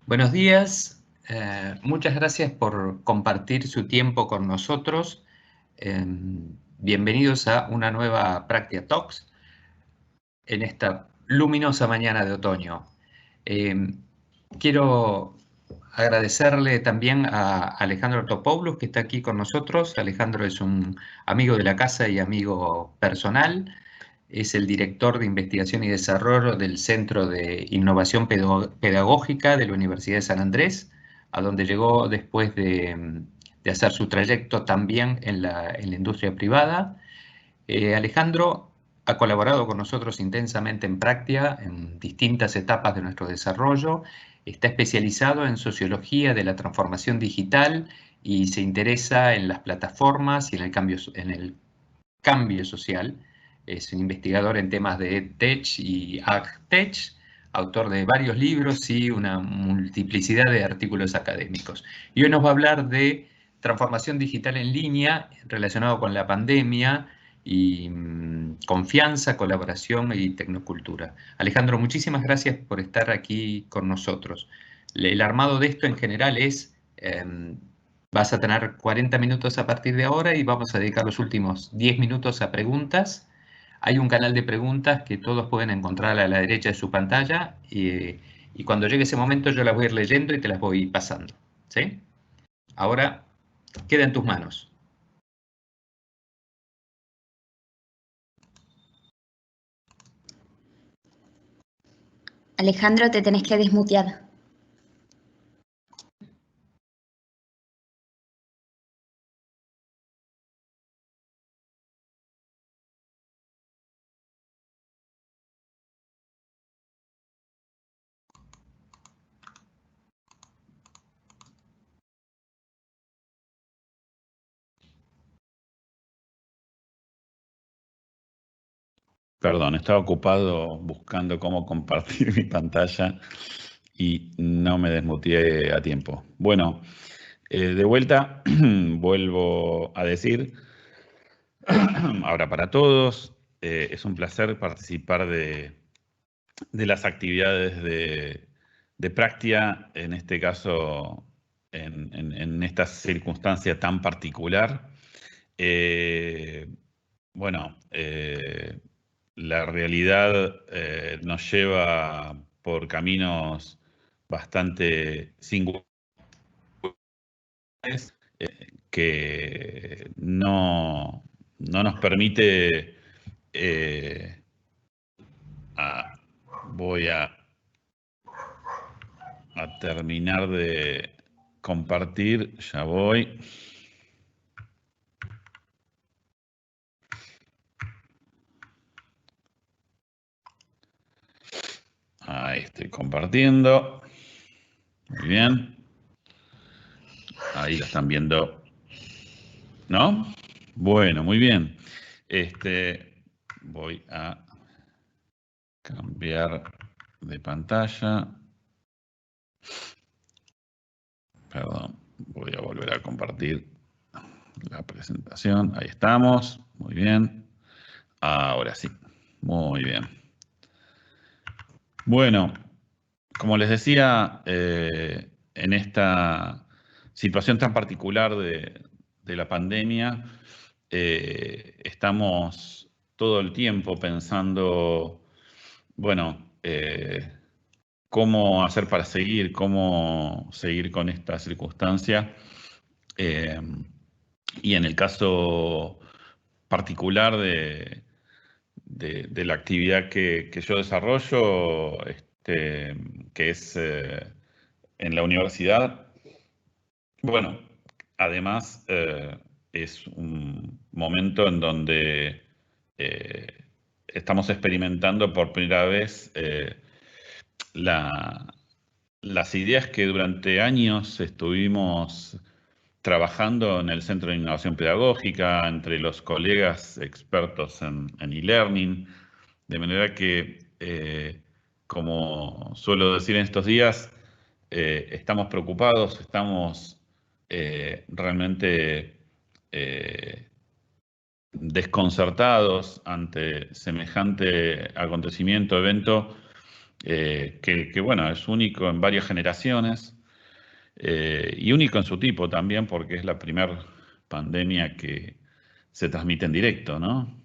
Buenos días, muchas gracias por compartir su tiempo con nosotros. Bienvenidos a una nueva Practia Talks en esta luminosa mañana de otoño. Quiero agradecerle también a Alejandro Topoulos, que está aquí con nosotros. Alejandro es un amigo de la casa y amigo personal. Es el director de investigación y desarrollo del Centro de Innovación Pedagógica de la Universidad de San Andrés, a donde llegó después de hacer su trayecto también en la industria privada. Alejandro ha colaborado con nosotros intensamente en Practia en distintas etapas de nuestro desarrollo. Está especializado en sociología de la transformación digital y se interesa en las plataformas y en el cambio social. Es un investigador en temas de EdTech y AgTech, autor de varios libros y una multiplicidad de artículos académicos. Y hoy nos va a hablar de transformación digital en línea relacionado con la pandemia y confianza, colaboración y tecnocultura. Alejandro, muchísimas gracias por estar aquí con nosotros. El armado de esto en general es vas a tener 40 minutos a partir de ahora y vamos a dedicar los últimos 10 minutos a preguntas. Hay un canal de preguntas que todos pueden encontrar a la derecha de su pantalla y cuando llegue ese momento yo las voy a ir leyendo y te las voy pasando. ¿Sí? Ahora queda en tus manos. Alejandro, te tenés que desmutear. Perdón, estaba ocupado buscando cómo compartir mi pantalla y no me desmuteé a tiempo. Bueno, de vuelta, vuelvo a decir, ahora para todos, es un placer participar de las actividades de Practia, en este caso, en esta circunstancia tan particular. Bueno, la realidad nos lleva por caminos bastante singulares que no nos permite. Voy a terminar de compartir, ya voy. Ahí estoy compartiendo. Muy bien. Ahí lo están viendo. ¿No? Bueno, muy bien. Voy a cambiar de pantalla. Perdón, voy a volver a compartir la presentación. Ahí estamos. Muy bien. Ahora sí. Muy bien. Bueno, como les decía, en esta situación tan particular de la pandemia, estamos todo el tiempo pensando, bueno, cómo hacer para seguir, cómo seguir con esta circunstancia. Y en el caso particular de la actividad que yo desarrollo, que es en la universidad, bueno, además es un momento en donde estamos experimentando por primera vez las ideas que durante años estuvimos trabajando en el Centro de Innovación Pedagógica, entre los colegas expertos en e-learning, de manera que, como suelo decir en estos días, estamos preocupados, estamos realmente desconcertados ante semejante acontecimiento, evento, que bueno, es único en varias generaciones y único en su tipo también porque es la primera pandemia que se transmite en directo, ¿no?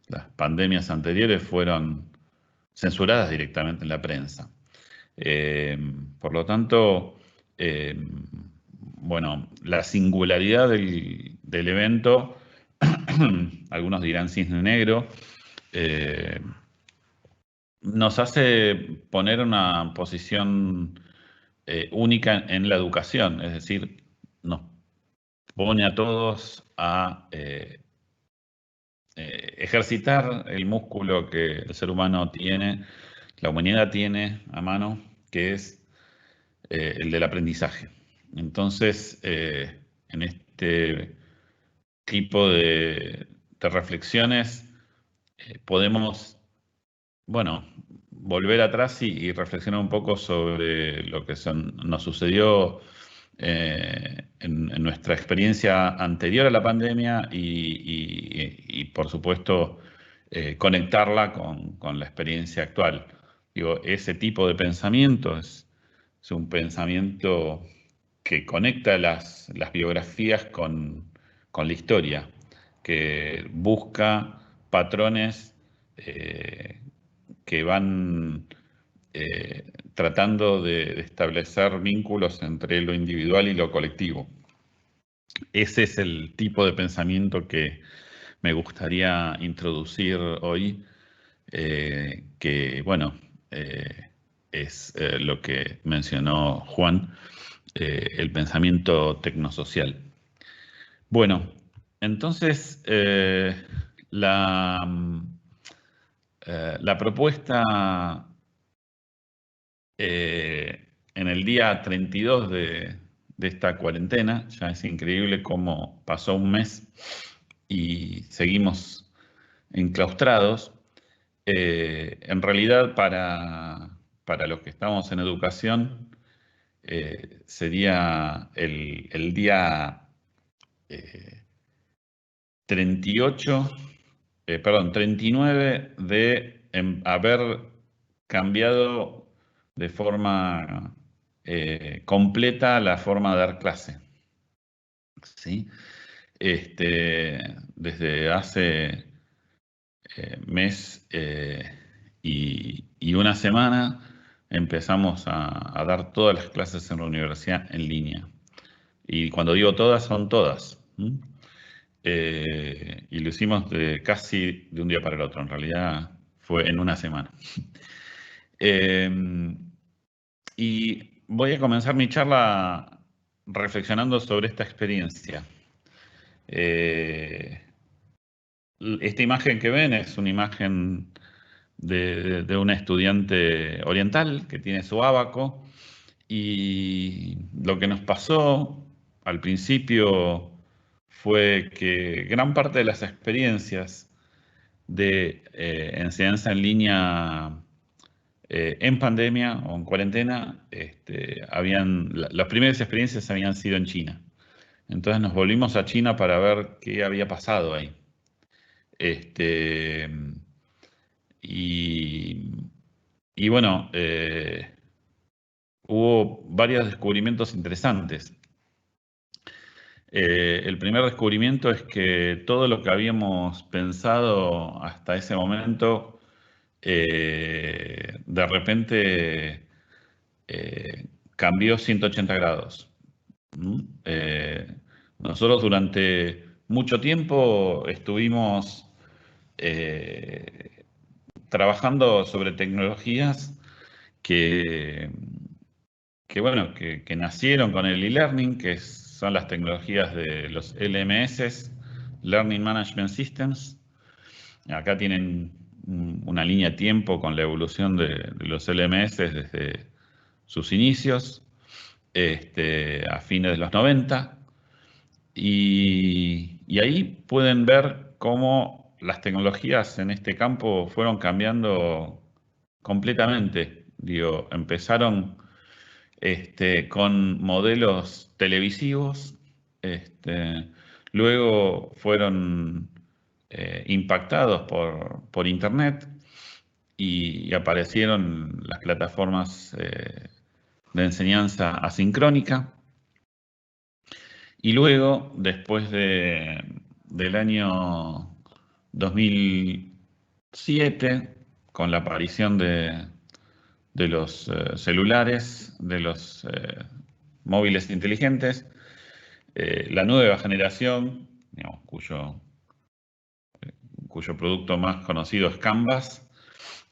Las pandemias anteriores fueron censuradas directamente en la prensa. Por lo tanto, bueno, la singularidad del evento, algunos dirán cisne negro, nos hace poner una posición única en la educación, es decir, nos pone a todos a ejercitar el músculo que el ser humano tiene, la humanidad tiene a mano, que es el del aprendizaje. Entonces, en este tipo de reflexiones podemos, bueno, volver atrás y reflexionar un poco sobre lo que nos sucedió en nuestra experiencia anterior a la pandemia y por supuesto, conectarla con la experiencia actual. Digo, ese tipo de pensamiento es un pensamiento que conecta las biografías con la historia, que busca patrones que van tratando de establecer vínculos entre lo individual y lo colectivo. Ese es el tipo de pensamiento que me gustaría introducir hoy, que bueno, es lo que mencionó Juan, el pensamiento tecnosocial. Bueno, entonces la propuesta en el día 32 de esta cuarentena, ya es increíble cómo pasó un mes y seguimos enclaustrados. En realidad, para los que estamos en educación, sería el día 39 de haber cambiado de forma completa la forma de dar clase. ¿Sí? Desde hace mes y una semana empezamos a dar todas las clases en la universidad en línea. Y cuando digo todas, son todas. Y lo hicimos casi de un día para el otro. En realidad fue en una semana. Y voy a comenzar mi charla reflexionando sobre esta experiencia. Esta imagen que ven es una imagen de una estudiante oriental que tiene su ábaco, y lo que nos pasó al principio fue que gran parte de las experiencias de enseñanza en línea en pandemia o en cuarentena, las primeras experiencias habían sido en China. Entonces nos volvimos a China para ver qué había pasado ahí. Y bueno, hubo varios descubrimientos interesantes. El primer descubrimiento es que todo lo que habíamos pensado hasta ese momento, de repente cambió 180 grados. Nosotros durante mucho tiempo estuvimos trabajando sobre tecnologías que nacieron con el e-learning, que son las tecnologías de los LMS, Learning Management Systems. Acá tienen una línea de tiempo con la evolución de los LMS desde sus inicios, a fines de los 90. Y ahí pueden ver cómo las tecnologías en este campo fueron cambiando completamente. Digo, empezaron con modelos televisivos, luego fueron impactados por Internet, y aparecieron las plataformas de enseñanza asincrónica. Y luego, después del año 2007, con la aparición de los celulares, de los móviles inteligentes, la nueva generación, digamos, cuyo producto más conocido es Canvas,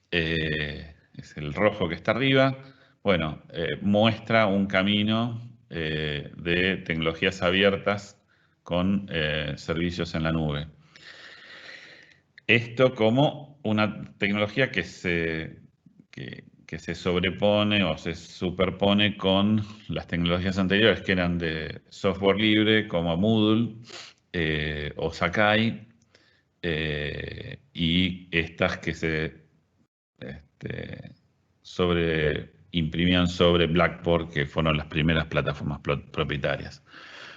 es el rojo que está arriba, bueno, muestra un camino de tecnologías abiertas con servicios en la nube. Esto como una tecnología que se sobrepone o se superpone con las tecnologías anteriores que eran de software libre como Moodle o Sakai, y estas que se imprimían sobre Blackboard, que fueron las primeras plataformas propietarias.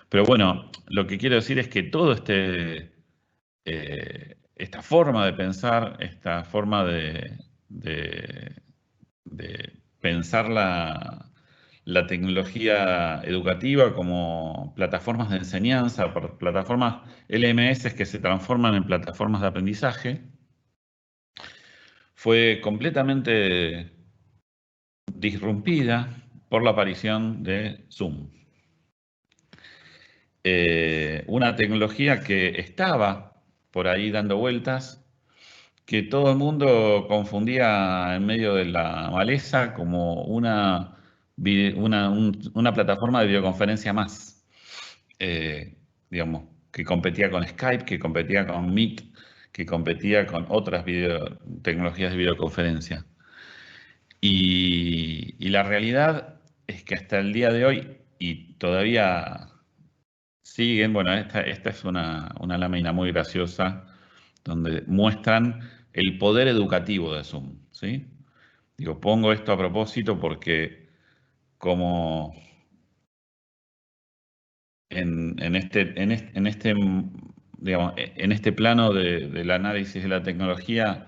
Pero bueno, lo que quiero decir es que todo esta forma de pensar, esta forma de pensar la tecnología educativa como plataformas de enseñanza, plataformas LMS que se transforman en plataformas de aprendizaje, fue completamente disrumpida por la aparición de Zoom. Una tecnología que estaba por ahí dando vueltas, que todo el mundo confundía en medio de la maleza como una plataforma de videoconferencia más, digamos, que competía con Skype, que competía con Meet, que competía con otras tecnologías de videoconferencia. Y la realidad es que hasta el día de hoy, y todavía siguen, bueno, esta es una lámina muy graciosa donde muestran el poder educativo de Zoom, ¿sí? Digo, pongo esto a propósito porque como en este plano del análisis de la tecnología,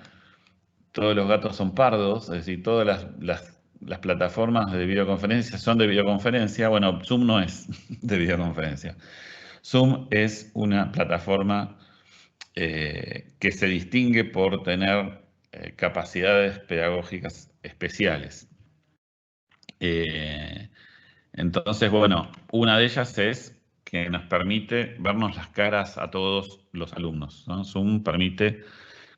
todos los gatos son pardos, es decir, todas las plataformas de videoconferencia son de videoconferencia. Bueno, Zoom no es de videoconferencia. Zoom es una plataforma que se distingue por tener capacidades pedagógicas especiales. Entonces, bueno, una de ellas es que nos permite vernos las caras a todos los alumnos, ¿no? Zoom permite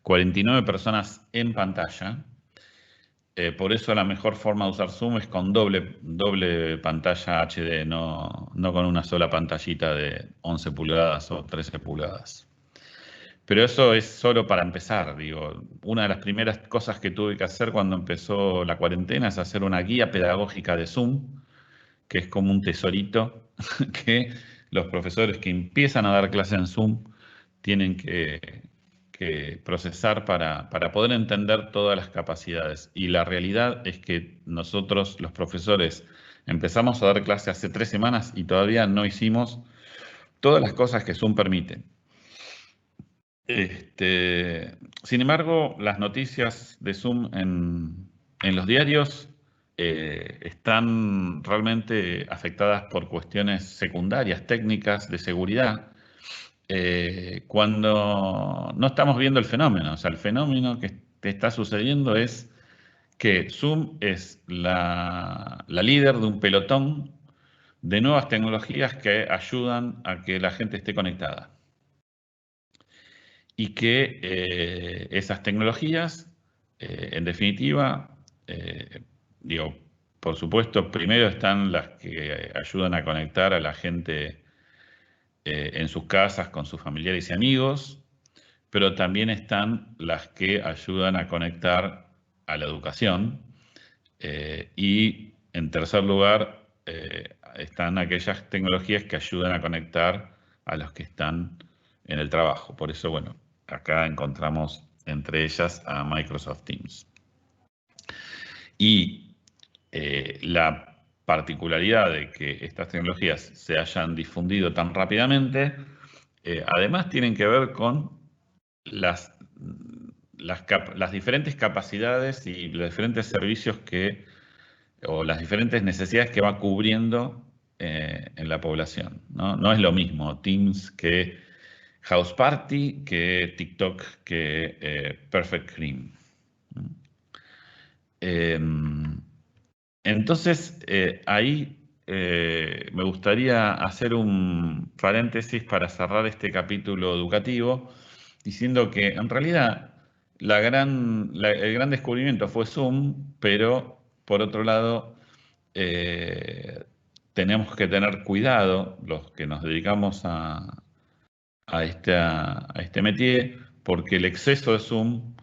49 personas en pantalla. Por eso la mejor forma de usar Zoom es con doble pantalla HD, no con una sola pantallita de 11 pulgadas o 13 pulgadas. Pero eso es solo para empezar, digo. Una de las primeras cosas que tuve que hacer cuando empezó la cuarentena es hacer una guía pedagógica de Zoom, que es como un tesorito que los profesores que empiezan a dar clase en Zoom tienen que procesar para poder entender todas las capacidades. Y la realidad es que nosotros, los profesores, empezamos a dar clase hace 3 semanas y todavía no hicimos todas las cosas que Zoom permite. Sin embargo, las noticias de Zoom en los diarios están realmente afectadas por cuestiones secundarias, técnicas, de seguridad, cuando no estamos viendo el fenómeno. O sea, el fenómeno que está sucediendo es que Zoom es la líder de un pelotón de nuevas tecnologías que ayudan a que la gente esté conectada. Y que esas tecnologías, en definitiva, digo, por supuesto, primero están las que ayudan a conectar a la gente en sus casas con sus familiares y amigos, pero también están las que ayudan a conectar a la educación. Y en tercer lugar, están aquellas tecnologías que ayudan a conectar a los que están en el trabajo. Por eso, bueno, acá encontramos entre ellas a Microsoft Teams. Y la particularidad de que estas tecnologías se hayan difundido tan rápidamente, además tienen que ver con las las diferentes capacidades y los diferentes servicios o las diferentes necesidades que va cubriendo en la población, ¿no? No es lo mismo Teams que House Party, que TikTok, que Perfect Cream. Entonces, ahí me gustaría hacer un paréntesis para cerrar este capítulo educativo, diciendo que en realidad el gran descubrimiento fue Zoom, pero por otro lado, tenemos que tener cuidado, los que nos dedicamos a este métier, porque el exceso de Zoom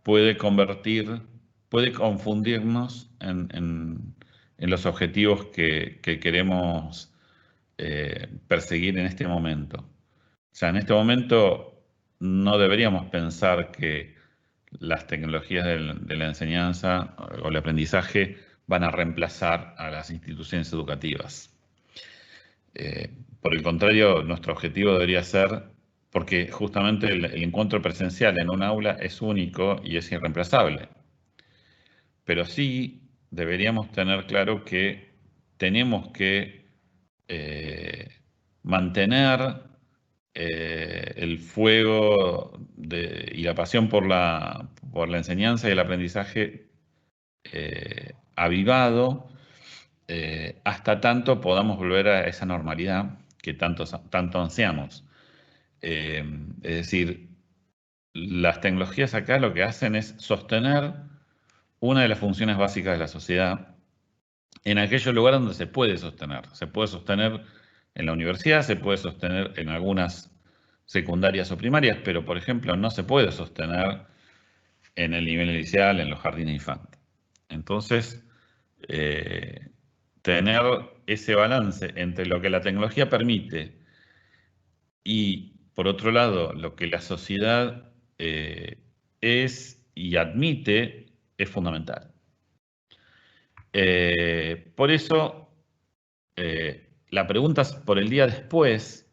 puede confundirnos en los objetivos que queremos perseguir en este momento. O sea, en este momento no deberíamos pensar que las tecnologías de la enseñanza o el aprendizaje van a reemplazar a las instituciones educativas. Por el contrario, nuestro objetivo debería ser, porque justamente el encuentro presencial en un aula es único y es irreemplazable. Pero sí deberíamos tener claro que tenemos que mantener el fuego y la pasión por la enseñanza y el aprendizaje avivado hasta tanto podamos volver a esa normalidad que tanto ansiamos. Es decir, las tecnologías acá lo que hacen es sostener una de las funciones básicas de la sociedad en aquellos lugares donde se puede sostener. Se puede sostener en la universidad, se puede sostener en algunas secundarias o primarias, pero por ejemplo no se puede sostener en el nivel inicial, en los jardines infantes. Entonces, tener ese balance entre lo que la tecnología permite y, por otro lado, lo que la sociedad es y admite es fundamental. Por eso, la pregunta por el día después,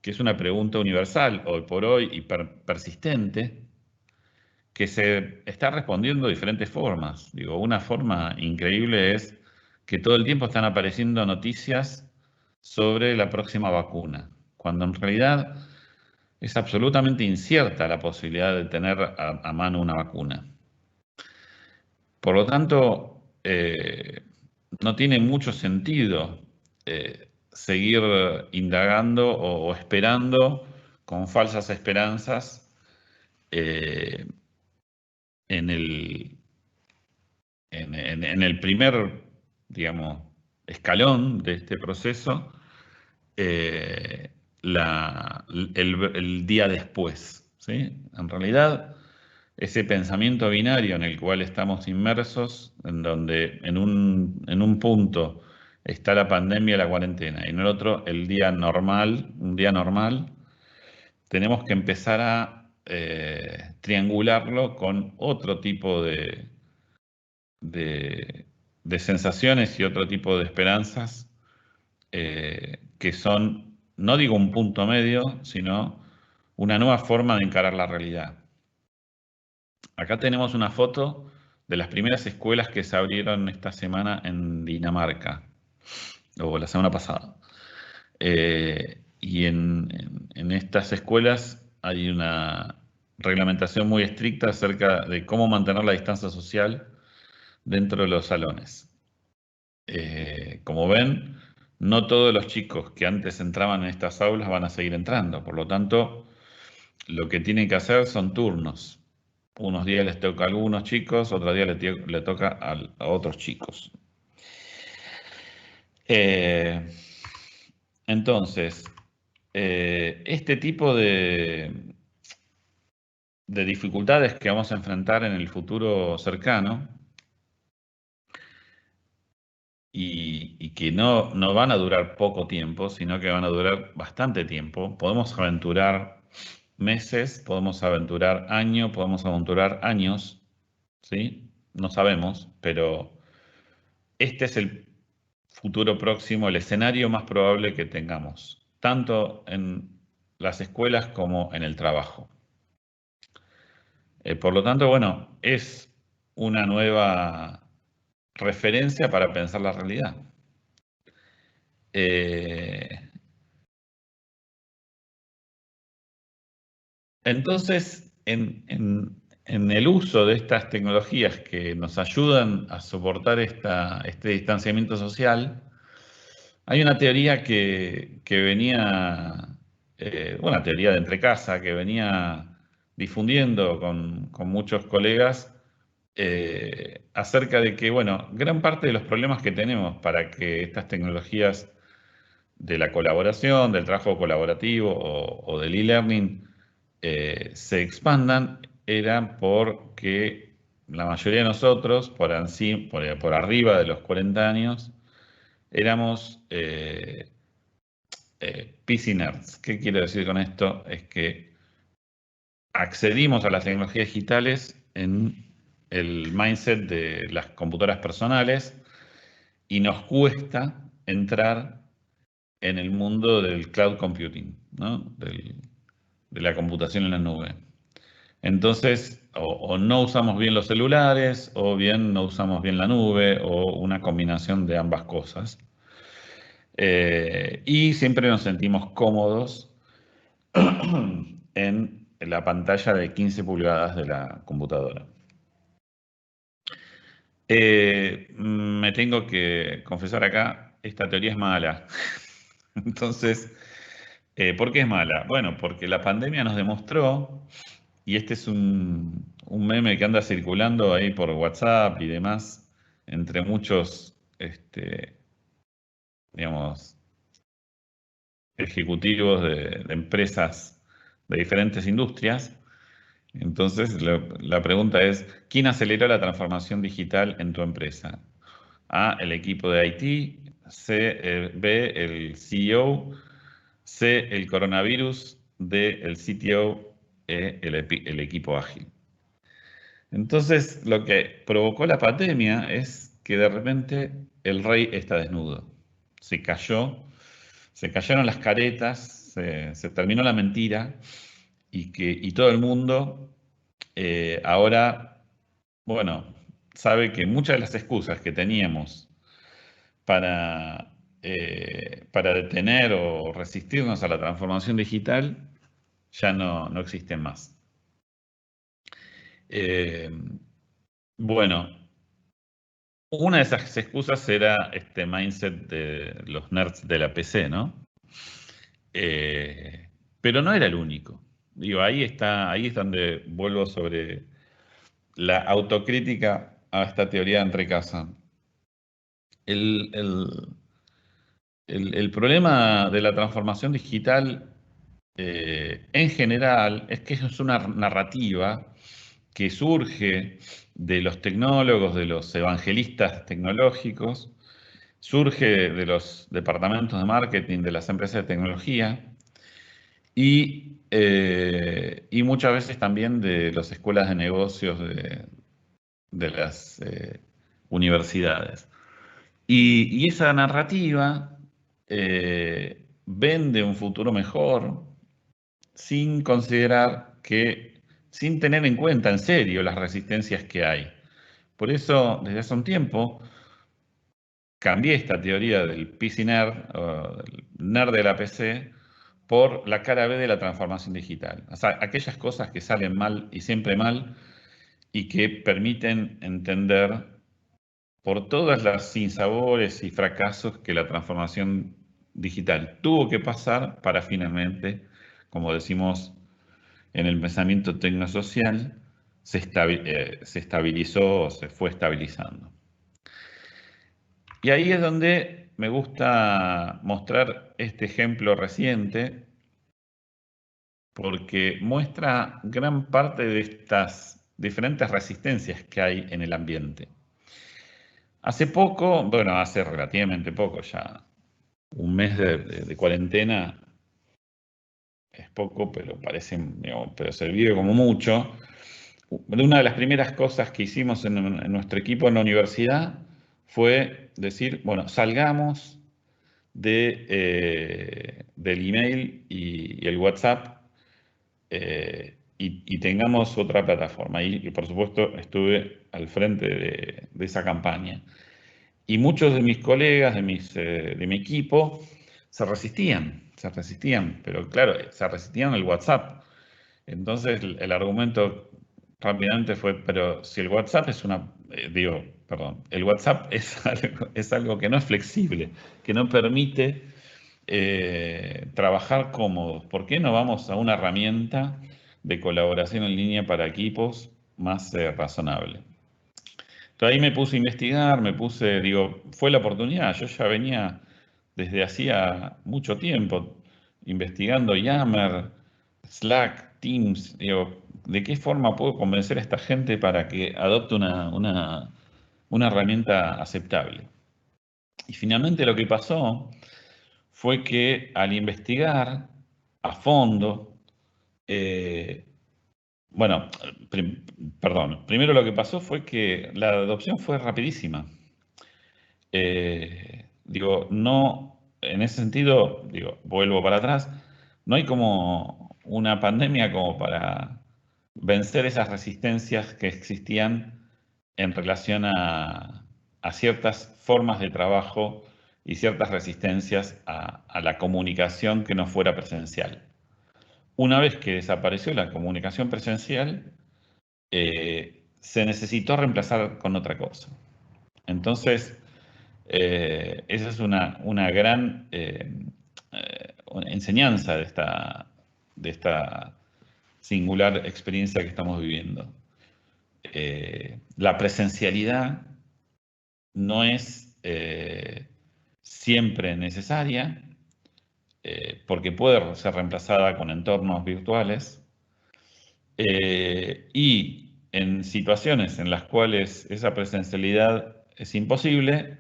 que es una pregunta universal hoy por hoy y persistente, que se está respondiendo de diferentes formas. Digo, una forma increíble es que todo el tiempo están apareciendo noticias sobre la próxima vacuna, cuando en realidad es absolutamente incierta la posibilidad de tener a mano una vacuna. Por lo tanto, no tiene mucho sentido seguir indagando o esperando con falsas esperanzas en el primer, digamos, escalón de este proceso, el día después, ¿sí? En realidad, ese pensamiento binario en el cual estamos inmersos, en donde en un punto está la pandemia y la cuarentena, y en el otro el día normal, un día normal, tenemos que empezar a triangularlo con otro tipo de sensaciones y otro tipo de esperanzas que son, no digo un punto medio, sino una nueva forma de encarar la realidad. Acá tenemos una foto de las primeras escuelas que se abrieron esta semana en Dinamarca, o la semana pasada. Y en estas escuelas hay una reglamentación muy estricta acerca de cómo mantener la distancia social dentro de los salones. Como ven, no todos los chicos que antes entraban en estas aulas van a seguir entrando. Por lo tanto, lo que tienen que hacer son turnos. Unos días les toca a algunos chicos, otros días le toca a otros chicos. Entonces, este tipo de dificultades que vamos a enfrentar en el futuro cercano y que no van a durar poco tiempo, sino que van a durar bastante tiempo. Podemos aventurar meses, podemos aventurar años, podemos aventurar años, ¿sí? No sabemos, pero este es el futuro próximo, el escenario más probable que tengamos, tanto en las escuelas como en el trabajo. Por lo tanto, bueno, es una nueva referencia para pensar la realidad. Entonces, en el uso de estas tecnologías que nos ayudan a soportar este distanciamiento social, hay una teoría que venía, una teoría de entrecasa que venía difundiendo con muchos colegas acerca de que, bueno, gran parte de los problemas que tenemos para que estas tecnologías de la colaboración, del trabajo colaborativo o del e-learning se expandan era porque la mayoría de nosotros, por arriba de los 40 años, éramos PC nerds. ¿Qué quiero decir con esto? Es que accedimos a las tecnologías digitales en el mindset de las computadoras personales y nos cuesta entrar en el mundo del cloud computing, ¿no? De la computación en la nube. Entonces, o no usamos bien los celulares, o bien no usamos bien la nube, o una combinación de ambas cosas. Y siempre nos sentimos cómodos en la pantalla de 15 pulgadas de la computadora. Me tengo que confesar acá, esta teoría es mala. Entonces, ¿por qué es mala? Bueno, porque la pandemia nos demostró, y este es un meme que anda circulando ahí por WhatsApp y demás, entre muchos, digamos, ejecutivos de empresas de diferentes industrias. Entonces, la pregunta es, ¿quién aceleró la transformación digital en tu empresa? A, el equipo de IT, B, el CEO, C, el coronavirus, D, el CTO, E, el equipo ágil. Entonces, lo que provocó la pandemia es que de repente el rey está desnudo. Se cayeron las caretas, se terminó la mentira y todo el mundo ahora, bueno, sabe que muchas de las excusas que teníamos para detener o resistirnos a la transformación digital ya no existen más. Bueno, una de esas excusas era este mindset de los nerds de la PC, ¿no? Pero no era el único. Digo, ahí es donde vuelvo sobre la autocrítica a esta teoría de entrecasa. El problema de la transformación digital en general es que es una narrativa que surge de los tecnólogos, de los evangelistas tecnológicos, surge de los departamentos de marketing de las empresas de tecnología y muchas veces también de las escuelas de negocios de las universidades. Y esa narrativa vende un futuro mejor sin considerar sin tener en cuenta en serio las resistencias que hay. Por eso, desde hace un tiempo, cambié esta teoría del PC nerd, o del nerd de la PC, por la cara B de la transformación digital. O sea, aquellas cosas que salen mal y siempre mal y que permiten entender por todas las sinsabores y fracasos que la transformación digital tuvo que pasar para finalmente, como decimos en el pensamiento tecnosocial, se estabilizó o se fue estabilizando. Y ahí es donde me gusta mostrar este ejemplo reciente, porque muestra gran parte de estas diferentes resistencias que hay en el ambiente. Hace poco, bueno, hace relativamente poco ya, un mes de cuarentena es poco, pero parece, digamos, pero se vive como mucho. Una de las primeras cosas que hicimos en nuestro equipo en la universidad fue decir, bueno, salgamos del email y el WhatsApp y tengamos otra plataforma. Y por supuesto estuve al frente de esa campaña. Y muchos de mis colegas, de mi equipo, se resistían, pero claro, se resistían al WhatsApp. Entonces el argumento rápidamente fue, pero si el WhatsApp es el WhatsApp es algo que no es flexible, que no permite trabajar cómodos. ¿Por qué no vamos a una herramienta de colaboración en línea para equipos más razonable? Entonces ahí me puse a investigar, fue la oportunidad. Yo ya venía desde hacía mucho tiempo investigando Yammer, Slack, Teams. ¿De qué forma puedo convencer a esta gente para que adopte una herramienta aceptable? Y finalmente lo que pasó fue que al investigar a fondo, primero lo que pasó fue que la adopción fue rapidísima. No, en ese sentido, vuelvo para atrás, no hay como una pandemia como para vencer esas resistencias que existían en relación a ciertas formas de trabajo y ciertas resistencias a la comunicación que no fuera presencial. Una vez que desapareció la comunicación presencial, se necesitó reemplazar con otra cosa. Entonces, esa es una gran enseñanza de esta singular experiencia que estamos viviendo. La presencialidad no es siempre necesaria, porque puede ser reemplazada con entornos virtuales, y en situaciones en las cuales esa presencialidad es imposible,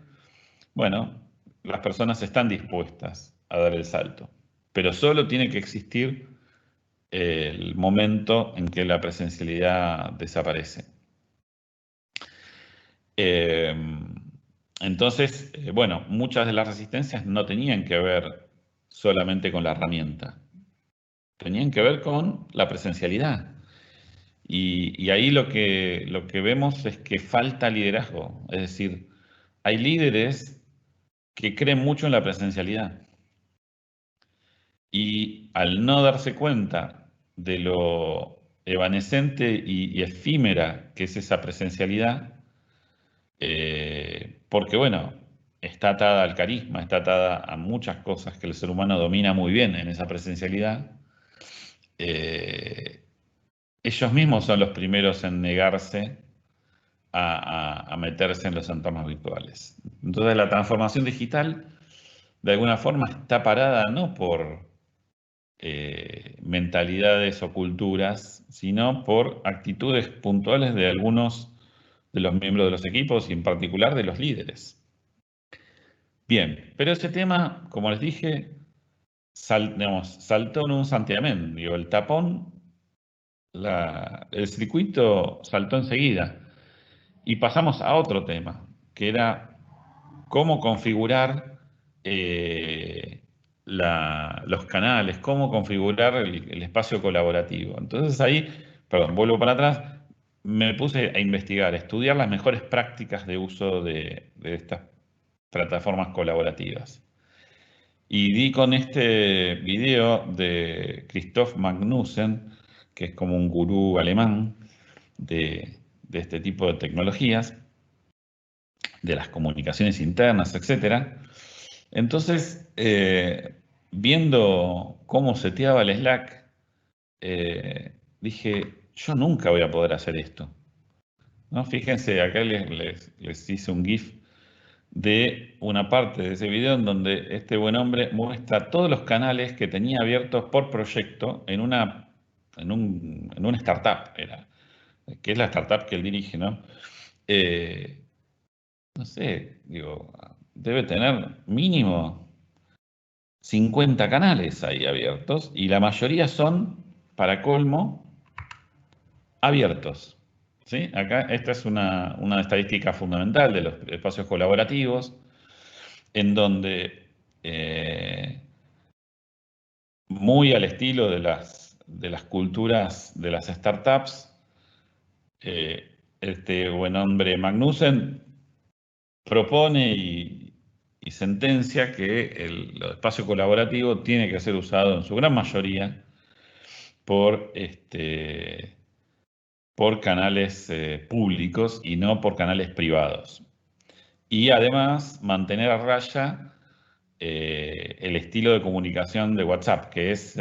bueno, las personas están dispuestas a dar el salto, pero solo tiene que existir el momento en que la presencialidad desaparece. Entonces, muchas de las resistencias no tenían que ver solamente con la herramienta, tenían que ver con la presencialidad. Y ahí lo que vemos es que falta liderazgo, es decir, hay líderes que creen mucho en la presencialidad. Y al no darse cuenta de lo evanescente y efímera que es esa presencialidad, porque está atada al carisma, está atada a muchas cosas que el ser humano domina muy bien en esa presencialidad, ellos mismos son los primeros en negarse a meterse en los entornos virtuales. Entonces la transformación digital de alguna forma está parada no por mentalidades o culturas, sino por actitudes puntuales de algunos de los miembros de los equipos y en particular de los líderes. Bien, pero ese tema, como les dije, saltó en un santiamén. El tapón, el circuito saltó enseguida. Y pasamos a otro tema, que era cómo configurar los canales, cómo configurar el espacio colaborativo. Entonces ahí, vuelvo para atrás, me puse a investigar, a estudiar las mejores prácticas de uso de estas plataformas colaborativas. Y di con este video de Christoph Magnussen, que es como un gurú alemán de este tipo de tecnologías, de las comunicaciones internas, etc. Entonces, viendo cómo seteaba el Slack, dije, yo nunca voy a poder hacer esto. ¿No? Fíjense, acá les hice un GIF de una parte de ese video en donde este buen hombre muestra todos los canales que tenía abiertos por proyecto en una startup, que es la startup que él dirige, ¿no? No sé, debe tener mínimo 50 canales ahí abiertos y la mayoría son, para colmo, abiertos. ¿Sí? Acá esta es una estadística fundamental de los espacios colaborativos en donde muy al estilo de las culturas de las startups, este buen hombre Magnussen propone y sentencia que el espacio colaborativo tiene que ser usado en su gran mayoría por canales públicos y no por canales privados. Y además mantener a raya el estilo de comunicación de WhatsApp, que es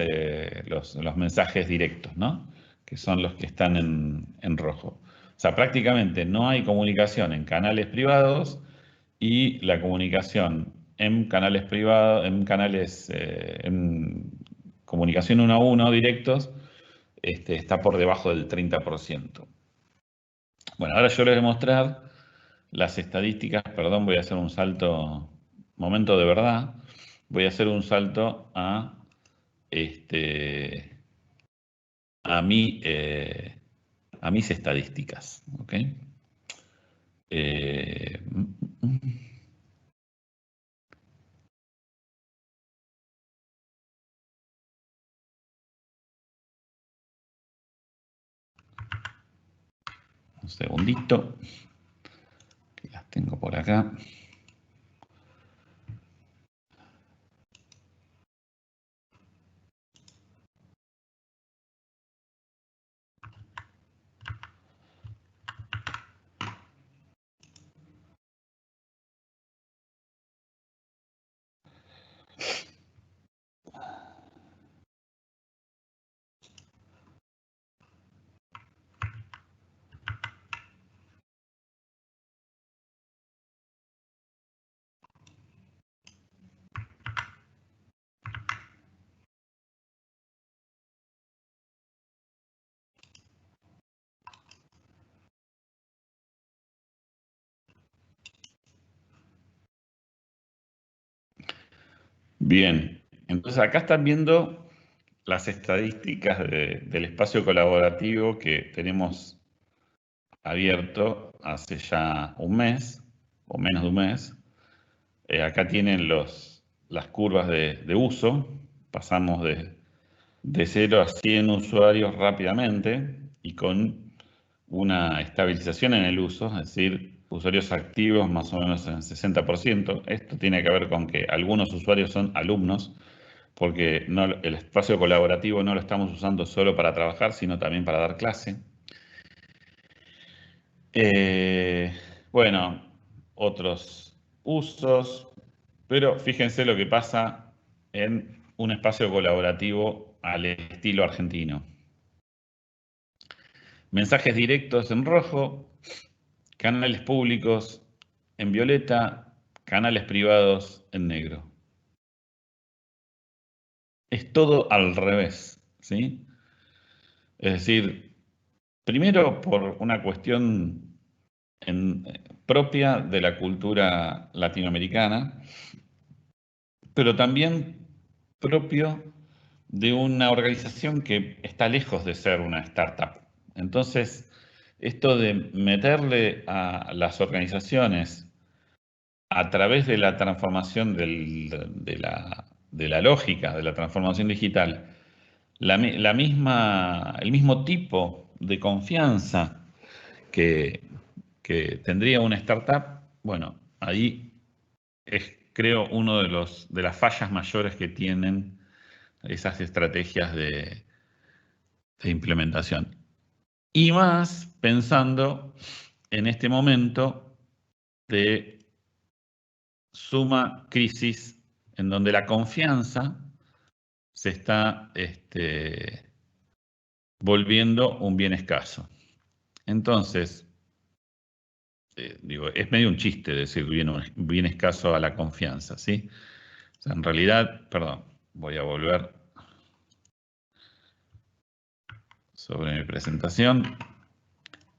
los mensajes directos, ¿no? Que son los que están en rojo. O sea, prácticamente no hay comunicación en canales privados y la comunicación en canales privados, en comunicación uno a uno directos, está por debajo del 30%. Bueno, ahora yo les voy a mostrar las estadísticas. Perdón, voy a hacer un salto, momento de verdad. Voy a hacer un salto a mis estadísticas. ¿Ok? Un segundito, que las tengo por acá. Bien, entonces acá están viendo las estadísticas del espacio colaborativo que tenemos abierto hace ya un mes, o menos de un mes. Acá tienen las curvas de uso. Pasamos de 0 a 100 usuarios rápidamente y con una estabilización en el uso, es decir, usuarios activos más o menos en 60%. Esto tiene que ver con que algunos usuarios son alumnos, porque el espacio colaborativo no lo estamos usando solo para trabajar, sino también para dar clase. Bueno, otros usos, pero fíjense lo que pasa en un espacio colaborativo al estilo argentino. Mensajes directos en rojo, canales públicos en violeta, canales privados en negro. Es todo al revés, ¿sí? Es decir, primero por una cuestión propia de la cultura latinoamericana, pero también propio de una organización que está lejos de ser una startup. Entonces, esto de meterle a las organizaciones a través de la transformación de la lógica, de la transformación digital, el mismo tipo de confianza que tendría una startup, bueno, ahí es, creo, uno de las fallas mayores que tienen esas estrategias de implementación. Y más pensando en este momento de suma crisis en donde la confianza se está volviendo un bien escaso. Entonces, digo, es medio un chiste decir bien escaso a la confianza, ¿sí? O sea, en realidad, perdón, voy a volver sobre mi presentación.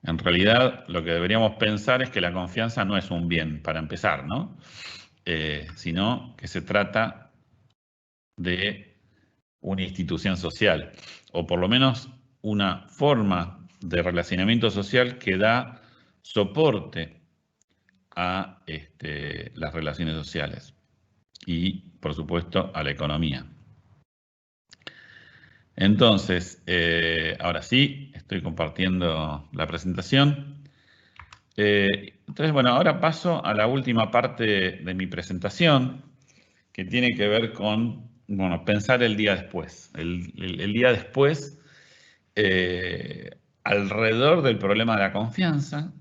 En realidad, lo que deberíamos pensar es que la confianza no es un bien, para empezar, ¿no? Sino que se trata de una institución social, o por lo menos una forma de relacionamiento social que da soporte a las relaciones sociales y, por supuesto, a la economía. Entonces, ahora sí, estoy compartiendo la presentación. Entonces, bueno, ahora paso a la última parte de mi presentación, que tiene que ver con, bueno, pensar el día después. El día después, alrededor del problema de la confianza,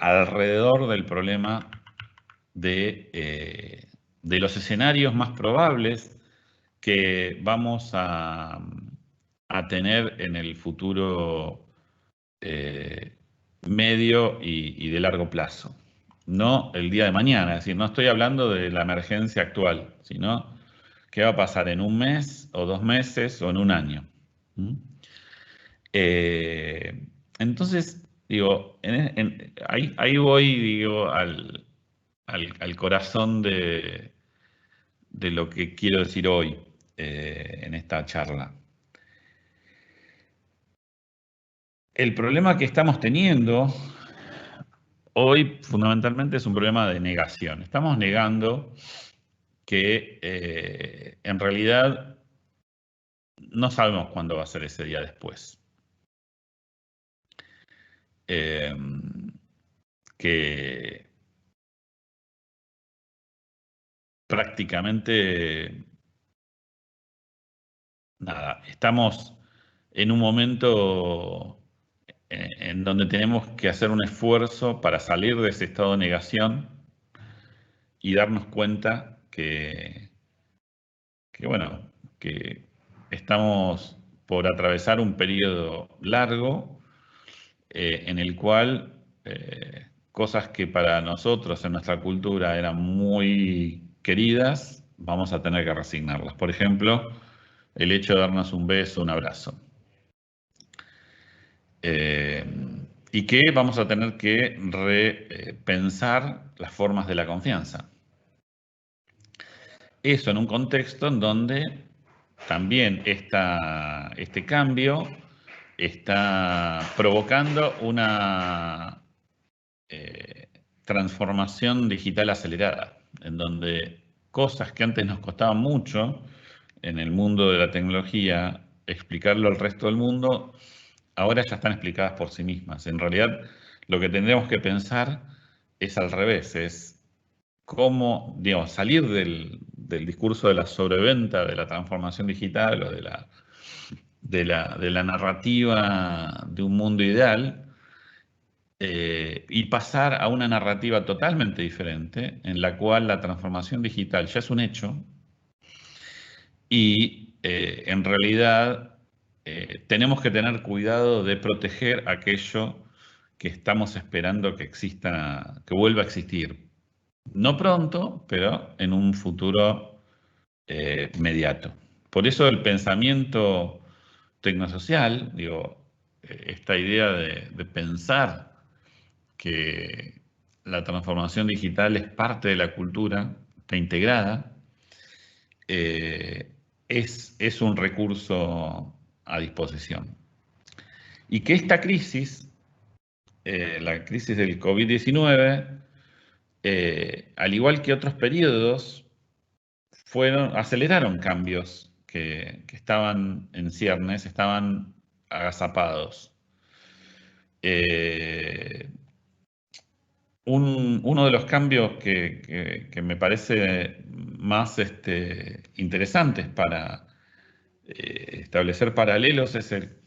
alrededor del problema de los escenarios más probables que vamos a tener en el futuro medio y de largo plazo. No el día de mañana, es decir, no estoy hablando de la emergencia actual, sino qué va a pasar en un mes o 2 meses o en un año. Entonces, digo, ahí voy, digo, al corazón de lo que quiero decir hoy en esta charla. El problema que estamos teniendo hoy fundamentalmente es un problema de negación. Estamos negando que en realidad no sabemos cuándo va a ser ese día después. Que prácticamente, nada, estamos en un momento en donde tenemos que hacer un esfuerzo para salir de ese estado de negación y darnos cuenta bueno, que estamos por atravesar un periodo largo en el cual cosas que para nosotros en nuestra cultura eran muy queridas, vamos a tener que resignarlas. Por ejemplo, el hecho de darnos un beso, un abrazo. Y que vamos a tener que repensar las formas de la confianza. Eso en un contexto en donde también este cambio está provocando una transformación digital acelerada, en donde cosas que antes nos costaban mucho en el mundo de la tecnología, explicarlo al resto del mundo, ahora ya están explicadas por sí mismas. En realidad, lo que tendríamos que pensar es al revés, es cómo, digamos, salir del discurso de la sobreventa, de la transformación digital o de la narrativa de un mundo ideal, y pasar a una narrativa totalmente diferente, en la cual la transformación digital ya es un hecho y en realidad tenemos que tener cuidado de proteger aquello que estamos esperando que exista, que vuelva a existir. No pronto, pero en un futuro inmediato. Por eso el pensamiento tecnosocial, digo, esta idea de pensar que la transformación digital es parte de la cultura, está integrada, es un recurso a disposición. Y que esta crisis, la crisis del COVID-19, al igual que otros periodos, aceleraron cambios que estaban en ciernes, estaban agazapados. Uno de los cambios que me parece más interesantes para establecer paralelos es el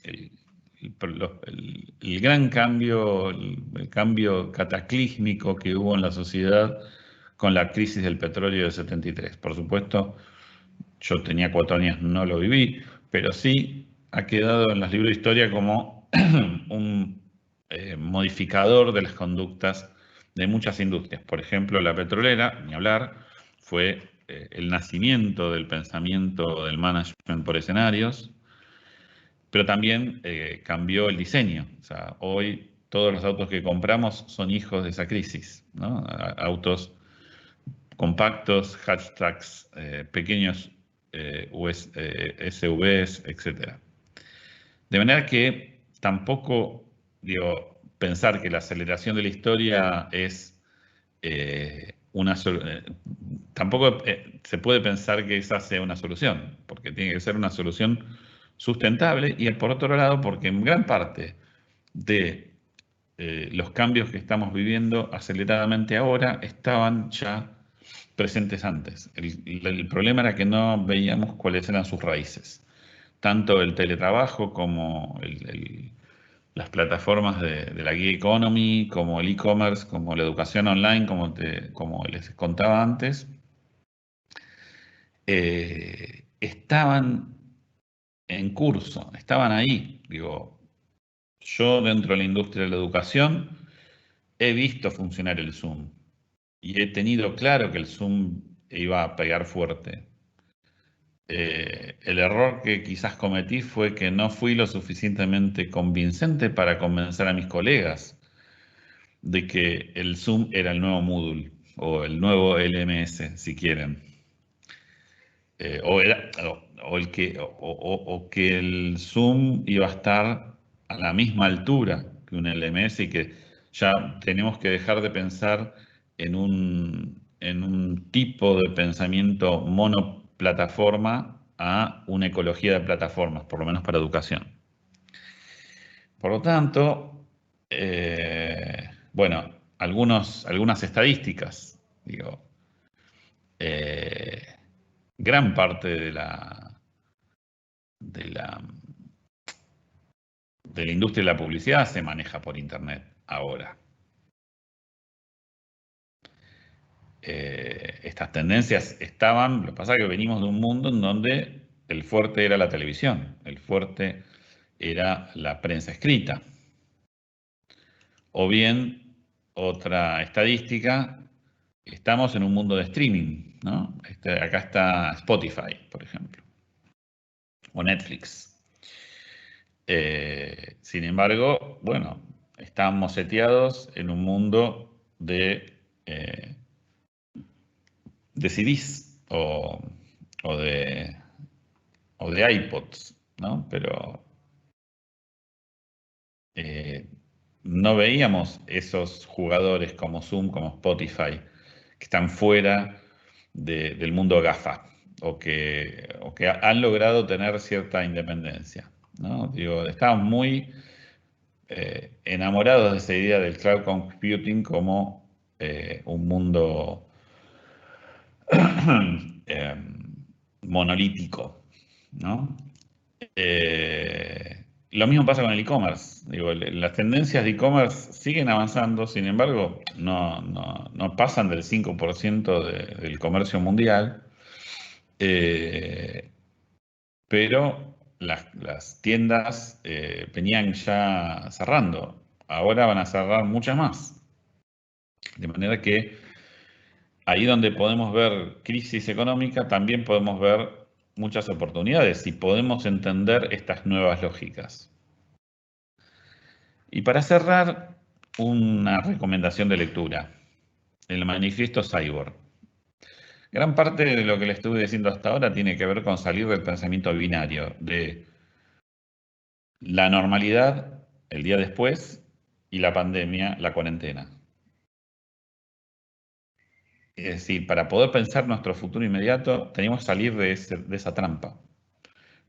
gran cambio, el cambio cataclísmico que hubo en la sociedad con la crisis del petróleo del 73. Por supuesto, yo tenía 4 años, no lo viví, pero sí ha quedado en los libros de historia como un modificador de las conductas de muchas industrias. Por ejemplo, la petrolera, ni hablar, fue el nacimiento del pensamiento del management por escenarios, pero también cambió el diseño. O sea, hoy todos los autos que compramos son hijos de esa crisis, ¿no? Autos compactos, hatchbacks, pequeños SUVs, etc. De manera que tampoco, digo, pensar que la aceleración de la historia es tampoco se puede pensar que esa sea una solución, porque tiene que ser una solución sustentable, y por otro lado, porque en gran parte de los cambios que estamos viviendo aceleradamente ahora estaban ya presentes antes. El problema era que no veíamos cuáles eran sus raíces. Tanto el teletrabajo como las plataformas de la gig economy, como el e-commerce, como la educación online, como les contaba antes, estaban en curso, estaban ahí. Digo, yo dentro de la industria de la educación he visto funcionar el Zoom y he tenido claro que el Zoom iba a pegar fuerte. El error que quizás cometí fue que no fui lo suficientemente convincente para convencer a mis colegas de que el Zoom era el nuevo Moodle o el nuevo LMS, si quieren. O que el Zoom iba a estar a la misma altura que un LMS, y que ya tenemos que dejar de pensar en un tipo de pensamiento monoplataforma a una ecología de plataformas, por lo menos para educación. Por lo tanto, bueno, algunas estadísticas, digo, gran parte de la industria de la publicidad se maneja por Internet ahora. Estas tendencias estaban, lo que pasa es que venimos de un mundo en donde el fuerte era la televisión, el fuerte era la prensa escrita. O bien, otra estadística, estamos en un mundo de streaming, ¿no? Acá está Spotify, por ejemplo, o Netflix. Sin embargo, bueno, estamos seteados en un mundo de CDs o de iPods, ¿no? Pero no veíamos esos jugadores como Zoom, como Spotify, que están fuera del mundo GAFA, o que han logrado tener cierta independencia, ¿no? Digo, estamos muy enamorados de esa idea del cloud computing como un mundo monolítico, ¿no? Lo mismo pasa con el e-commerce. Digo, las tendencias de e-commerce siguen avanzando, sin embargo, no pasan del 5% del comercio mundial, pero las tiendas venían ya cerrando. Ahora van a cerrar muchas más. De manera que ahí donde podemos ver crisis económica, también podemos ver muchas oportunidades si podemos entender estas nuevas lógicas. Y para cerrar, una recomendación de lectura, el Manifiesto Cyborg. Gran parte de lo que le estuve diciendo hasta ahora tiene que ver con salir del pensamiento binario, de la normalidad, el día después, y la pandemia, la cuarentena. Es decir, para poder pensar nuestro futuro inmediato, tenemos que salir de esa trampa.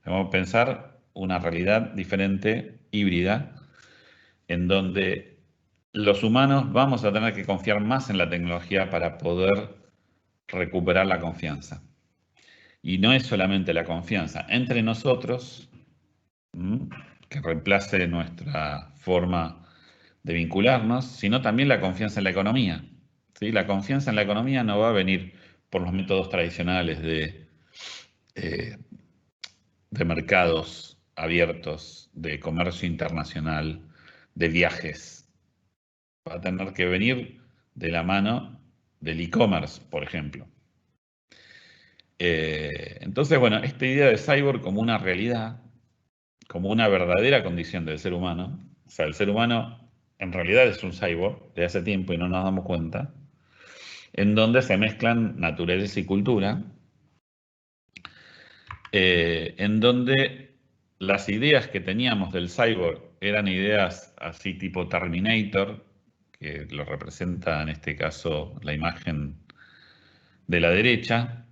Tenemos que pensar una realidad diferente, híbrida, en donde los humanos vamos a tener que confiar más en la tecnología para poder recuperar la confianza. Y no es solamente la confianza entre nosotros, que reemplace nuestra forma de vincularnos, sino también la confianza en la economía. ¿Sí? La confianza en la economía no va a venir por los métodos tradicionales de mercados abiertos, de comercio internacional, de viajes. Va a tener que venir de la mano del e-commerce, por ejemplo. Entonces, bueno, esta idea de cyborg como una realidad, como una verdadera condición del ser humano, o sea, el ser humano en realidad es un cyborg de hace tiempo y no nos damos cuenta, en donde se mezclan naturaleza y cultura, en donde las ideas que teníamos del cyborg eran ideas así tipo Terminator, que lo representa en este caso la imagen de la derecha,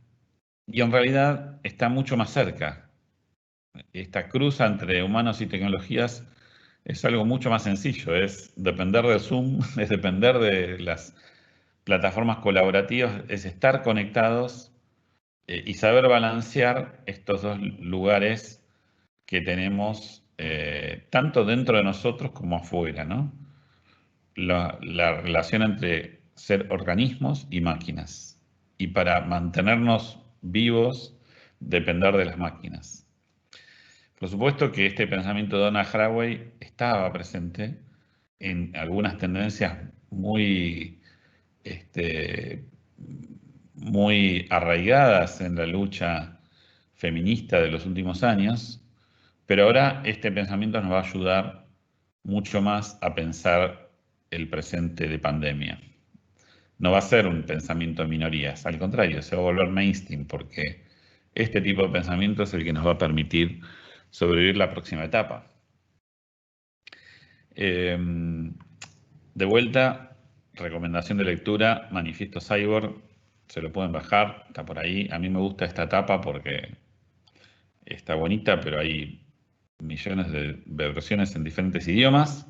y en realidad está mucho más cerca. Esta cruza entre humanos y tecnologías es algo mucho más sencillo, es depender de Zoom, es depender de las plataformas colaborativas, es estar conectados y saber balancear estos dos lugares que tenemos tanto dentro de nosotros como afuera, ¿no? La relación entre ser organismos y máquinas. Y para mantenernos vivos, depender de las máquinas. Por supuesto que este pensamiento de Donna Haraway estaba presente en algunas tendencias muy arraigadas en la lucha feminista de los últimos años, pero ahora este pensamiento nos va a ayudar mucho más a pensar el presente de pandemia. No va a ser un pensamiento de minorías, al contrario, se va a volver mainstream porque este tipo de pensamiento es el que nos va a permitir sobrevivir la próxima etapa. De vuelta, recomendación de lectura, Manifiesto Cyborg, se lo pueden bajar, está por ahí. A mí me gusta esta etapa porque está bonita, pero hay millones de versiones en diferentes idiomas.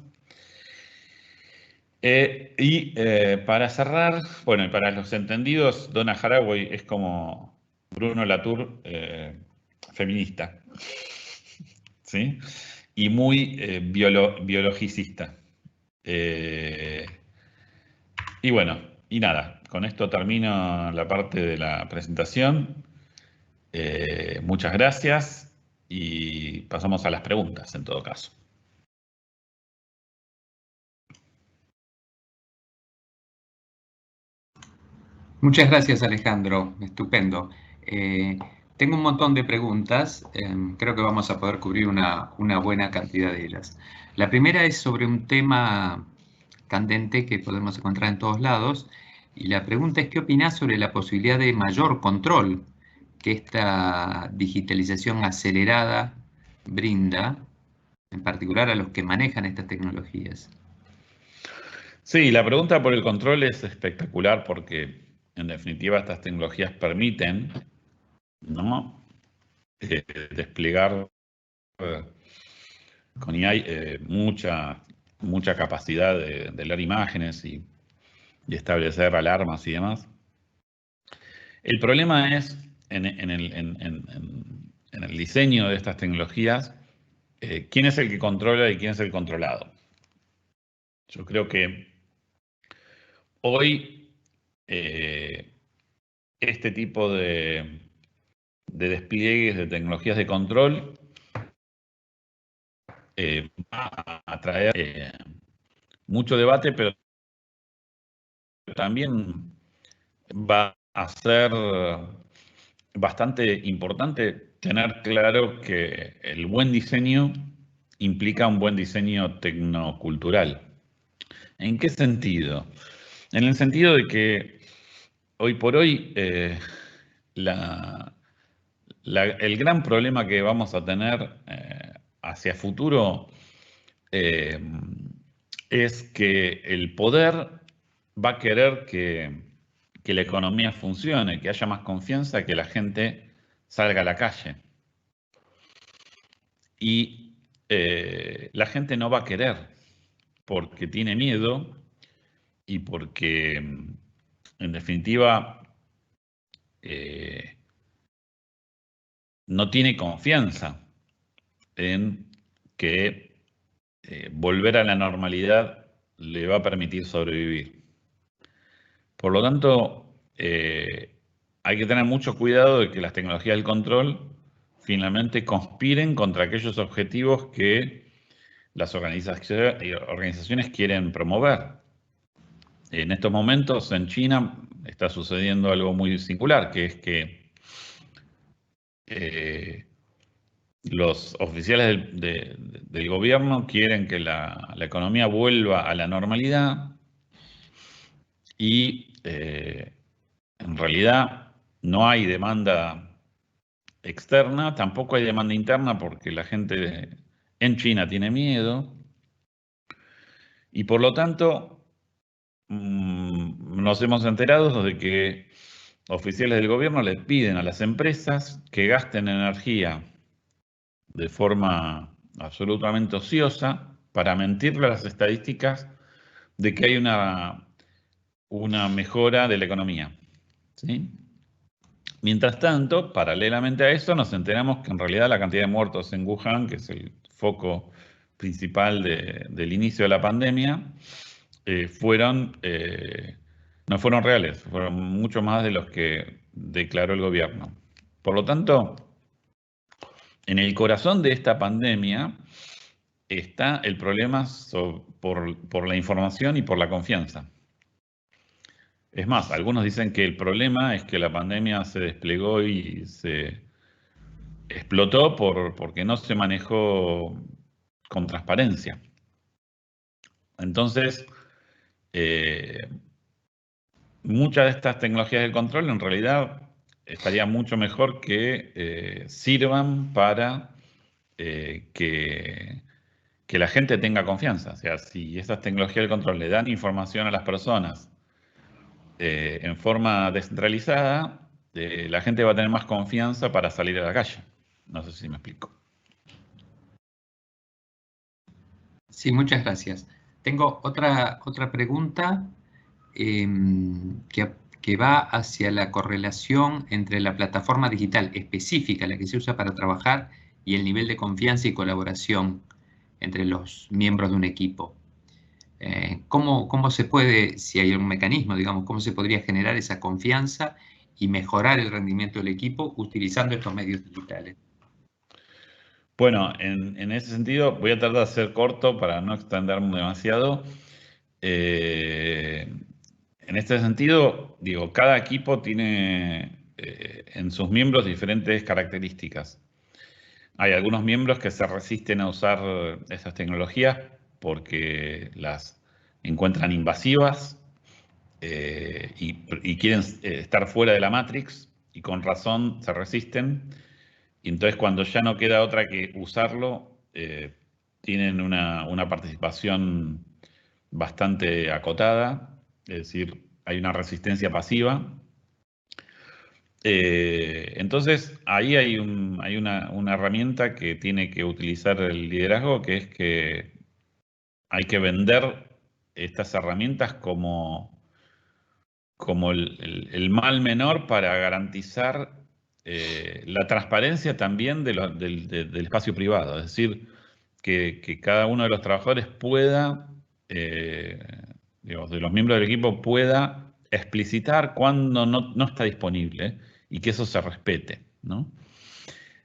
Para cerrar, bueno, y para los entendidos, Donna Haraway es como Bruno Latour feminista, ¿sí? Y muy biologicista. Y bueno, y nada, con esto termino la parte de la presentación. Muchas gracias y pasamos a las preguntas en todo caso. Muchas gracias, Alejandro. Estupendo. Tengo un montón de preguntas. Creo que vamos a poder cubrir una buena cantidad de ellas. La primera es sobre un tema candente que podemos encontrar en todos lados. Y la pregunta es, ¿qué opinás sobre la posibilidad de mayor control que esta digitalización acelerada brinda, en particular a los que manejan estas tecnologías? Sí, la pregunta por el control es espectacular porque en definitiva estas tecnologías permiten, ¿no? Desplegar con IA mucha capacidad de leer imágenes y establecer alarmas y demás. El problema es en el diseño de estas tecnologías, quién es el que controla y quién es el controlado. Yo creo que hoy este tipo de despliegues de tecnologías de control va a traer mucho debate, pero también va a ser bastante importante tener claro que el buen diseño implica un buen diseño tecnocultural. ¿En qué sentido? En el sentido de que hoy por hoy el gran problema que vamos a tener hacia futuro es que el poder va a querer que la economía funcione, que haya más confianza, que la gente salga a la calle. Y la gente no va a querer porque tiene miedo y porque, en definitiva, no tiene confianza en que volver a la normalidad le va a permitir sobrevivir. Por lo tanto, hay que tener mucho cuidado de que las tecnologías del control finalmente conspiren contra aquellos objetivos que las organizaciones quieren promover. En estos momentos en China está sucediendo algo muy singular, que es que los oficiales del gobierno quieren que la economía vuelva a la normalidad y en realidad no hay demanda externa, tampoco hay demanda interna porque la gente en China tiene miedo y por lo tanto nos hemos enterado de que oficiales del gobierno le piden a las empresas que gasten energía de forma absolutamente ociosa para mentirle a las estadísticas de que hay una mejora de la economía, ¿sí? Mientras tanto, paralelamente a eso, nos enteramos que en realidad la cantidad de muertos en Wuhan, que es el foco principal del inicio de la pandemia, no fueron reales, fueron mucho más de los que declaró el gobierno. Por lo tanto, en el corazón de esta pandemia está el problema por la información y por la confianza. Es más, algunos dicen que el problema es que la pandemia se desplegó y se explotó porque no se manejó con transparencia. Entonces, muchas de estas tecnologías de control en realidad estaría mucho mejor que sirvan para que la gente tenga confianza. O sea, si estas tecnologías de control le dan información a las personas en forma descentralizada, la gente va a tener más confianza para salir a la calle. No sé si me explico. Sí, muchas gracias. Tengo otra pregunta que va hacia la correlación entre la plataforma digital específica, la que se usa para trabajar, y el nivel de confianza y colaboración entre los miembros de un equipo. ¿Cómo se puede, si hay un mecanismo, digamos, cómo se podría generar esa confianza y mejorar el rendimiento del equipo utilizando estos medios digitales? Bueno, en ese sentido voy a tratar de ser corto para no extenderme demasiado. En este sentido, digo, cada equipo tiene en sus miembros diferentes características. Hay algunos miembros que se resisten a usar esas tecnologías porque las encuentran invasivas y quieren estar fuera de la Matrix y con razón se resisten. Y entonces cuando ya no queda otra que usarlo, tienen una participación bastante acotada, es decir, hay una resistencia pasiva. Entonces ahí hay una herramienta que tiene que utilizar el liderazgo, que es que hay que vender estas herramientas como el mal menor para garantizar la transparencia también del espacio privado, es decir, que cada uno de los trabajadores pueda, digamos, de los miembros del equipo pueda explicitar cuando no está disponible y que eso se respete, ¿no?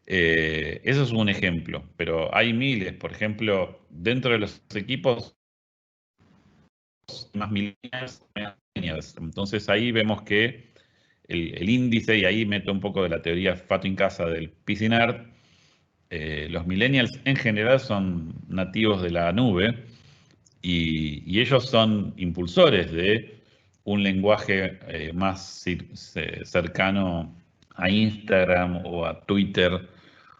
Eso es un ejemplo, pero hay miles. Por ejemplo, dentro de los equipos más millennials. Entonces ahí vemos que el índice, y ahí meto un poco de la teoría Fato en Casa del PC Nerd, los millennials en general son nativos de la nube y ellos son impulsores de un lenguaje más cercano a Instagram o a Twitter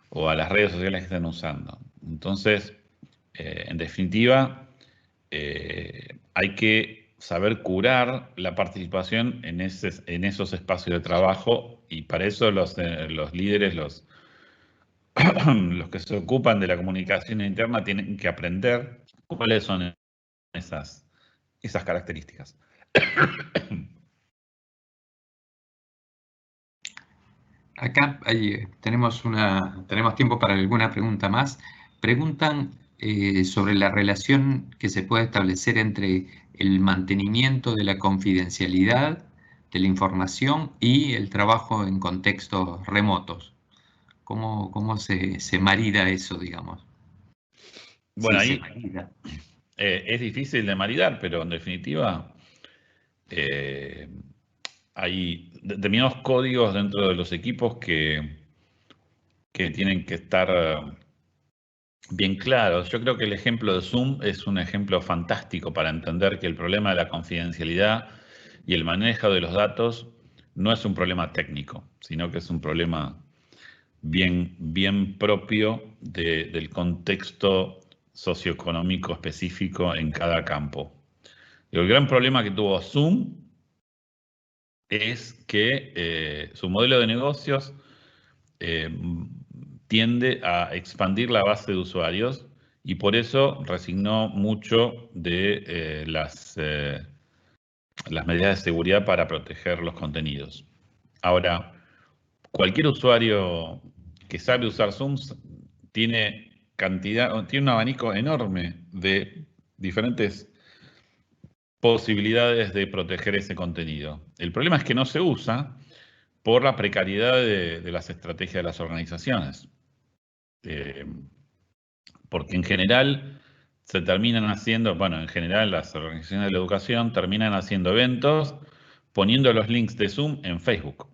o a las redes sociales que están usando. Entonces, en definitiva, hay que saber curar la participación en esos espacios de trabajo y para eso los líderes, los que se ocupan de la comunicación interna tienen que aprender cuáles son esas características. Acá tenemos tiempo para alguna pregunta más. Preguntan sobre la relación que se puede establecer entre el mantenimiento de la confidencialidad de la información y el trabajo en contextos remotos. ¿Cómo se marida eso, digamos? Bueno, Sí, ahí es difícil de maridar, pero en definitiva hay determinados códigos dentro de los equipos que tienen que estar bien claros. Yo creo que el ejemplo de Zoom es un ejemplo fantástico para entender que el problema de la confidencialidad y el manejo de los datos no es un problema técnico, sino que es un problema bien propio del contexto socioeconómico específico en cada campo. El gran problema que tuvo Zoom es que su modelo de negocios tiende a expandir la base de usuarios y por eso resignó mucho de las medidas de seguridad para proteger los contenidos. Ahora, cualquier usuario que sabe usar Zoom tiene un abanico enorme de diferentes posibilidades de proteger ese contenido. El problema es que no se usa por la precariedad de las estrategias de las organizaciones. Porque en general se terminan haciendo, bueno, en general las organizaciones de la educación terminan haciendo eventos poniendo los links de Zoom en Facebook,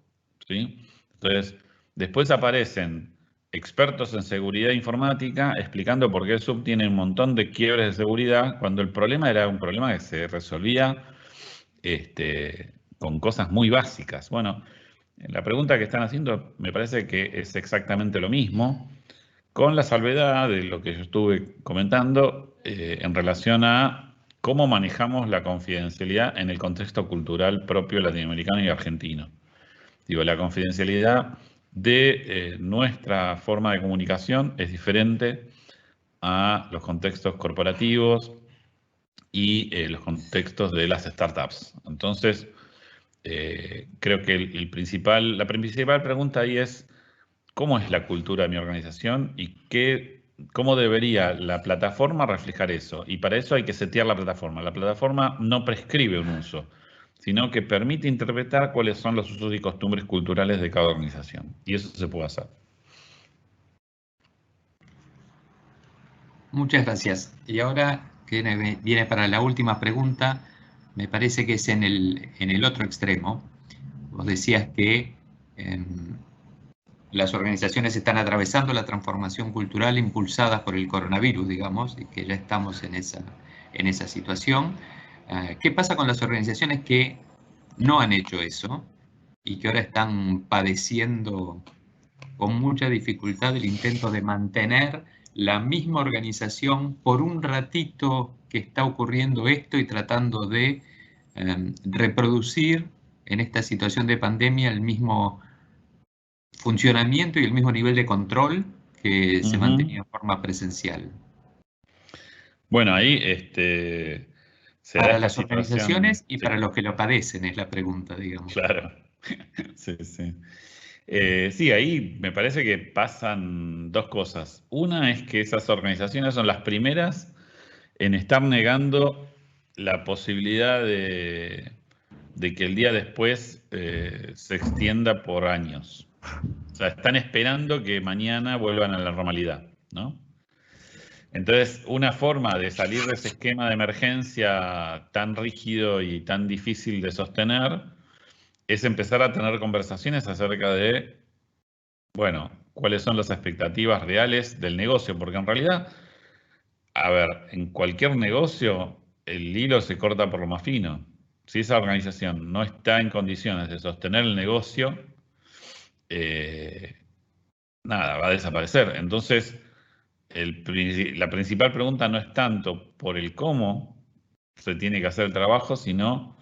¿sí? Entonces, después aparecen expertos en seguridad informática explicando por qué Zoom tiene un montón de quiebres de seguridad, cuando el problema era un problema que se resolvía con cosas muy básicas. Bueno, la pregunta que están haciendo me parece que es exactamente lo mismo, con la salvedad de lo que yo estuve comentando en relación a cómo manejamos la confidencialidad en el contexto cultural propio latinoamericano y argentino. Digo, la confidencialidad de nuestra forma de comunicación es diferente a los contextos corporativos y los contextos de las startups. Entonces, creo que la principal pregunta ahí es ¿cómo es la cultura de mi organización y cómo debería la plataforma reflejar eso? Y para eso hay que setear la plataforma. La plataforma no prescribe un uso, sino que permite interpretar cuáles son los usos y costumbres culturales de cada organización. Y eso se puede hacer. Muchas gracias. Y ahora que viene para la última pregunta, me parece que es en el otro extremo. Vos decías que las organizaciones están atravesando la transformación cultural impulsada por el coronavirus, digamos, y que ya estamos en esa situación. ¿Qué pasa con las organizaciones que no han hecho eso y que ahora están padeciendo con mucha dificultad el intento de mantener la misma organización por un ratito que está ocurriendo esto y tratando de reproducir en esta situación de pandemia el mismo funcionamiento y el mismo nivel de control que se mantenía en forma presencial? Bueno, ahí se da Para esta las organizaciones situación. y Sí, para los que lo padecen es la pregunta, digamos. claro. Sí, sí. Sí, ahí me parece que pasan dos cosas. Una es que esas organizaciones son las primeras en estar negando la posibilidad de que el día después se extienda por años. O sea, están esperando que mañana vuelvan a la normalidad, ¿no? Entonces, una forma de salir de ese esquema de emergencia tan rígido y tan difícil de sostener es empezar a tener conversaciones acerca de, bueno, cuáles son las expectativas reales del negocio, porque en realidad, a ver, en cualquier negocio el hilo se corta por lo más fino. Si esa organización no está en condiciones de sostener el negocio, nada, va a desaparecer. Entonces, la principal pregunta no es tanto por el cómo se tiene que hacer el trabajo, sino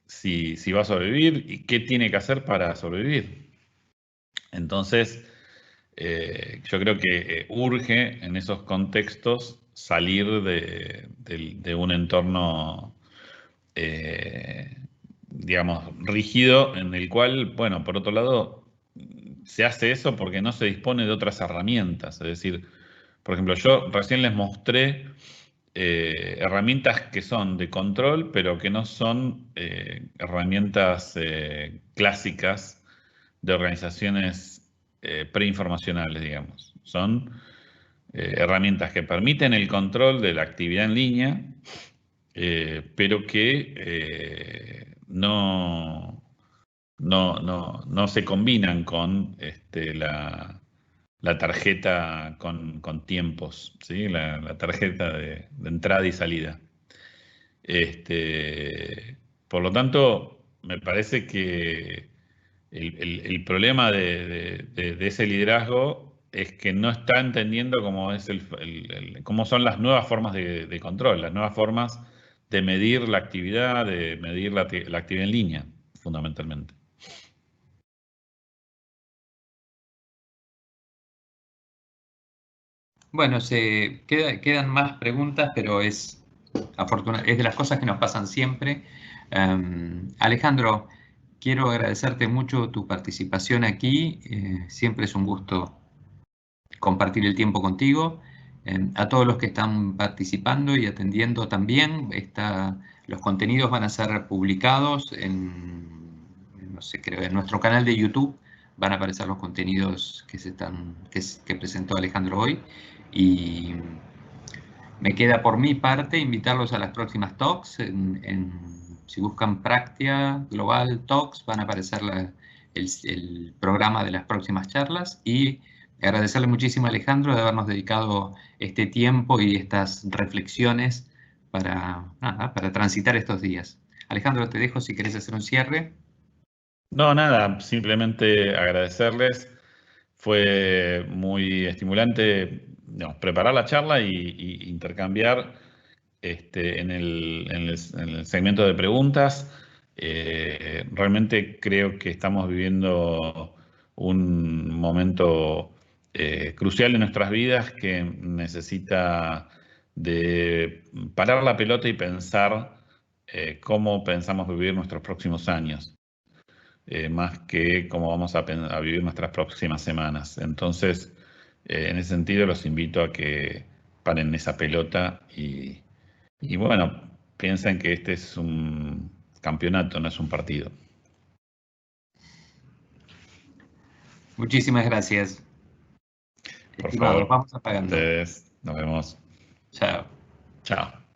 si va a sobrevivir y qué tiene que hacer para sobrevivir. Entonces, yo creo que urge en esos contextos salir de un entorno, digamos, rígido, en el cual, bueno, por otro lado, se hace eso porque no se dispone de otras herramientas. Es decir, por ejemplo, yo recién les mostré herramientas que son de control, pero que no son herramientas clásicas de organizaciones preinformacionales, digamos. Son herramientas que permiten el control de la actividad en línea, pero que no se combinan con la tarjeta con tiempos, ¿sí? La tarjeta de entrada y salida. Por lo tanto, me parece que el problema de ese liderazgo es que no está entendiendo cómo son las nuevas formas de control, las nuevas formas de medir la actividad, de medir la actividad en línea, fundamentalmente. Bueno, quedan más preguntas, pero es de las cosas que nos pasan siempre. Alejandro, quiero agradecerte mucho tu participación aquí. Siempre es un gusto compartir el tiempo contigo. A todos los que están participando y atendiendo también, los contenidos van a ser publicados no sé, creo, en nuestro canal de YouTube. Van a aparecer los contenidos que presentó Alejandro hoy. Y me queda por mi parte invitarlos a las próximas talks. Si buscan Practia Global Talks, van a aparecer el programa de las próximas charlas. Y agradecerle muchísimo a Alejandro de habernos dedicado este tiempo y estas reflexiones para transitar estos días. Alejandro, te dejo si querés hacer un cierre. No, nada, simplemente agradecerles. Fue muy estimulante, digamos, preparar la charla y intercambiar en el segmento de preguntas. Realmente creo que estamos viviendo un momento crucial en nuestras vidas que necesita de parar la pelota y pensar cómo pensamos vivir nuestros próximos años. Más que cómo vamos a vivir nuestras próximas semanas. Entonces, en ese sentido, los invito a que paren esa pelota y bueno, piensen que este es un campeonato, no es un partido. Muchísimas gracias. Por Estimados, favor, vamos apagando. ustedes, nos vemos. Chao. Chao.